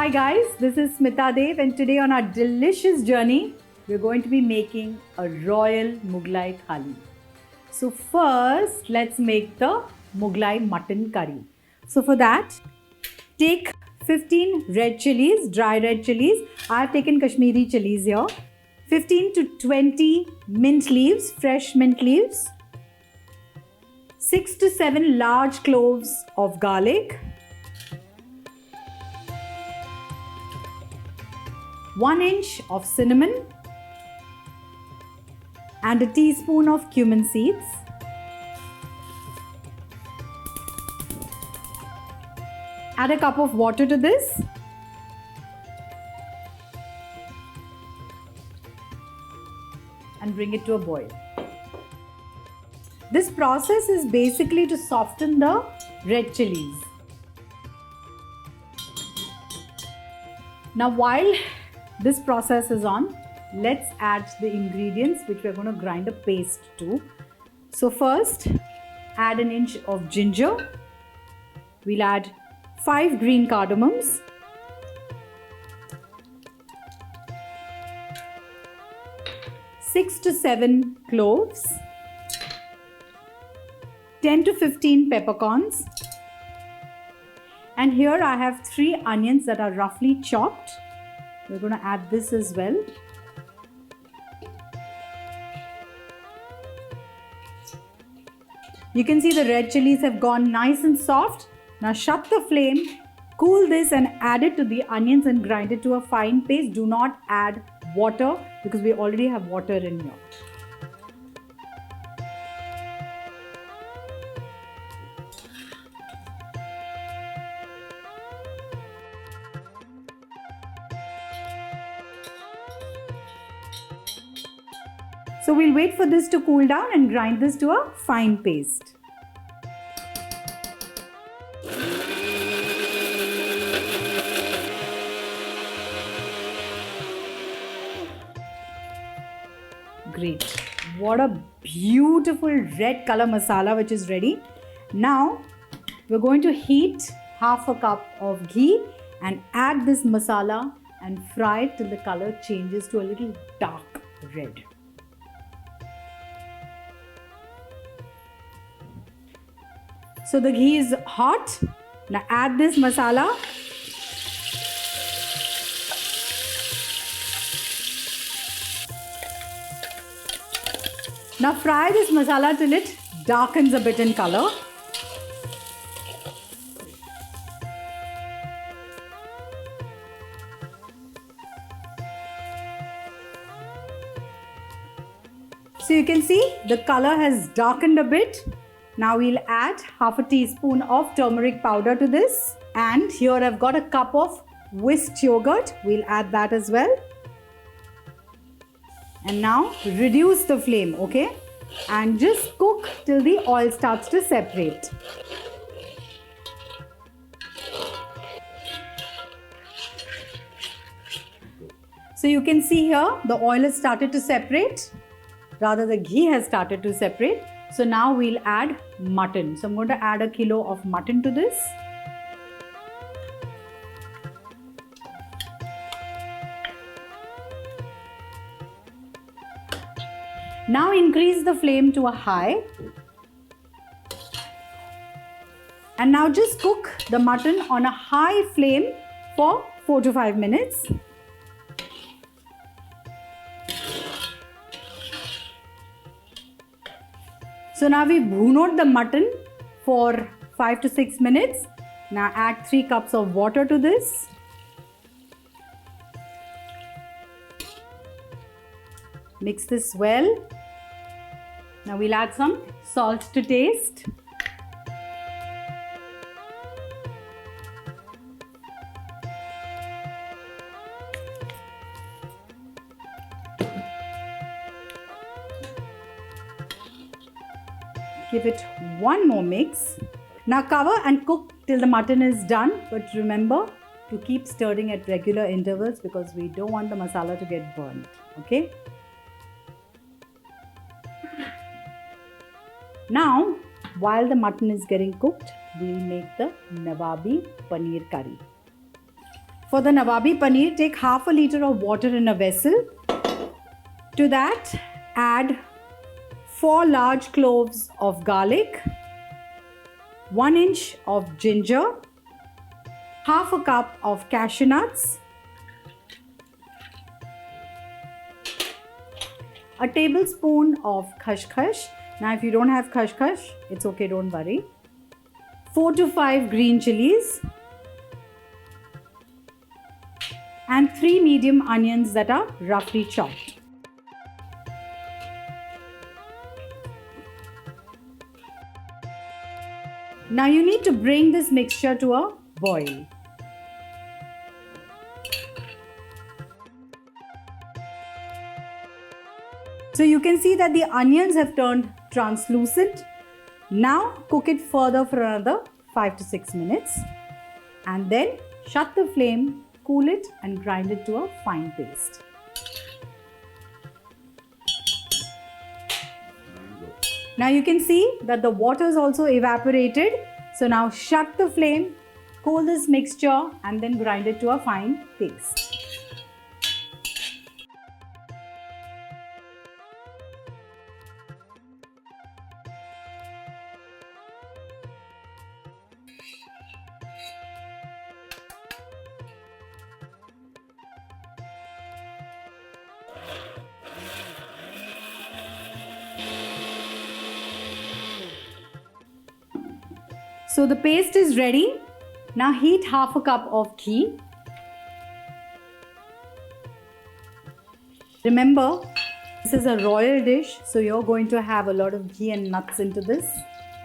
Hi guys, this is Smita Dev and today on our delicious journey, we're going to be making a royal Mughlai thali. So first, let's make the Mughlai mutton curry. So for that, take 15 red chilies, dry red chilies. I've taken Kashmiri chilies here. 15 to 20 mint leaves, fresh mint leaves. 6 to 7 large cloves of garlic. 1 inch of cinnamon and a teaspoon of cumin seeds. Add a cup of water to this. And bring it to a boil. This process is basically to soften the red chilies. Now while this process is on, let's add the ingredients which we're going to grind a paste to. So first, add an inch of ginger. We'll add 5 green cardamoms. Six to 7 cloves. 10 to 15 peppercorns. And here I have 3 onions that are roughly chopped. We're going to add this as well. You can see the red chilies have gone nice and soft. Now shut the flame, cool this and add it to the onions and grind it to a fine paste. Do not add water because we already have water in here. So we'll wait for this to cool down and grind this to a fine paste. Great. What a beautiful red color masala which is ready. Now we're going to heat half a cup of ghee and add this masala and fry it till the color changes to a little dark red. So the ghee is hot. Now add this masala. Now fry this masala till it darkens a bit in color. So you can see the color has darkened a bit. Now we'll add half a teaspoon of turmeric powder to this. And here I've got a cup of whisked yogurt. We'll add that as well. And now reduce the flame, okay? And just cook till the oil starts to separate. So you can see here the oil has started to separate. Rather the ghee has started to separate. So now we'll add mutton. So I'm going to add a kilo of mutton to this. Now increase the flame to a high. And now just cook the mutton on a high flame for 4 to 5 minutes. So now we've bhunod the mutton for 5 to 6 minutes. Now add 3 cups of water to this. Mix this well. Now we'll add some salt to taste. Give it one more mix. Now cover and cook till the mutton is done. But remember to keep stirring at regular intervals because we don't want the masala to get burnt. Okay? Now, while the mutton is getting cooked, we'll make the Nawabi paneer curry. For the Nawabi paneer, take half a liter of water in a vessel. To that, add 4 large cloves of garlic, 1 inch of ginger, half a cup of cashew nuts, a tablespoon of khashkhash. Now if you don't have khashkhash, it's okay, don't worry. 4 to 5 green chilies and 3 medium onions that are roughly chopped. Now you need to bring this mixture to a boil. So you can see that the onions have turned translucent. Now cook it further for another 5 to 6 minutes and then shut the flame, cool it and grind it to a fine paste. Now you can see that the water is also evaporated. So now shut the flame, cool this mixture and then grind it to a fine paste. So the paste is ready. Now heat half a cup of ghee. Remember, this is a royal dish, so you're going to have a lot of ghee and nuts into this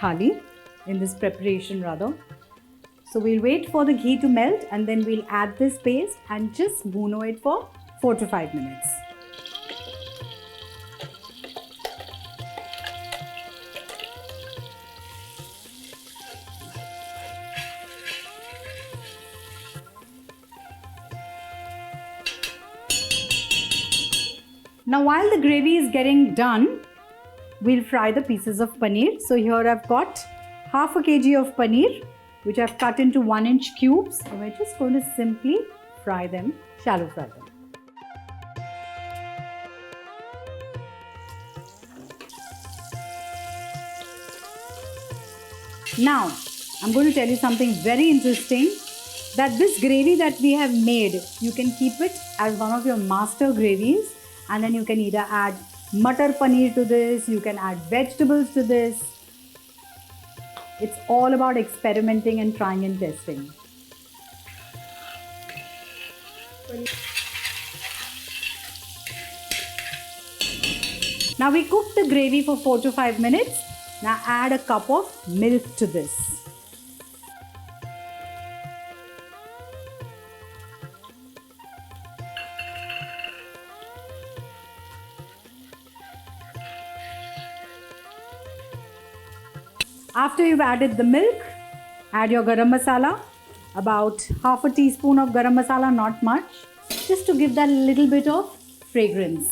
thali, in this preparation rather. So we'll wait for the ghee to melt and then we'll add this paste and just bhuno it for 4 to 5 minutes. Now while the gravy is getting done, we'll fry the pieces of paneer. So here I've got half a kg of paneer, which I've cut into 1-inch cubes. And we're just going to simply fry them, shallow fry them. Now, I'm going to tell you something very interesting, that this gravy that we have made, you can keep it as one of your master gravies. And then you can either add matar paneer to this, you can add vegetables to this. It's all about experimenting and trying and testing. Now we cook the gravy for 4 to 5 minutes. Now add a cup of milk to this. After you've added the milk, add your garam masala, about half a teaspoon of garam masala, not much, just to give that little bit of fragrance.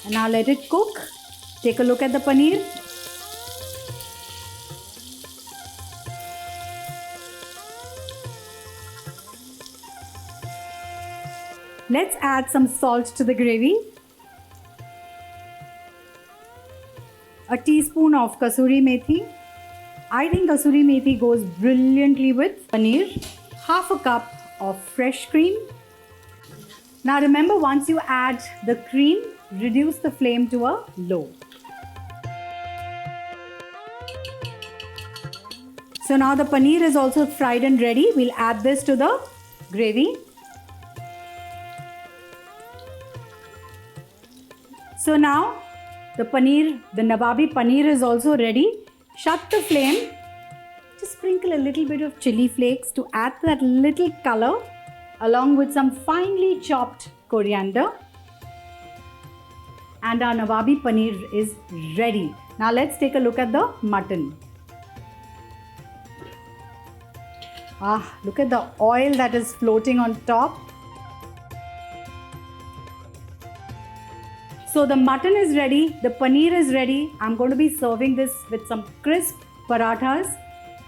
And now let it cook. Take a look at the paneer. Let's add some salt to the gravy. A teaspoon of kasuri methi. I think kasuri methi goes brilliantly with paneer. Half a cup of fresh cream. Now remember, once you add the cream, reduce the flame to a low. So now the paneer is also fried and ready. We'll add this to the gravy. So now the paneer, the Nawabi paneer is also ready. Shut the flame. Just sprinkle a little bit of chili flakes to add that little color, along with some finely chopped coriander. And our Nawabi paneer is ready. Now let's take a look at the mutton. Look at the oil that is floating on top. So So the mutton is ready, the paneer is ready. I'm going to be serving this with some crisp parathas.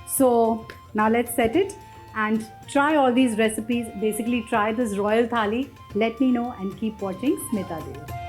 So now let's set it and try all these recipes. Basically try this royal thali. Let me know and keep watching Smita Dev.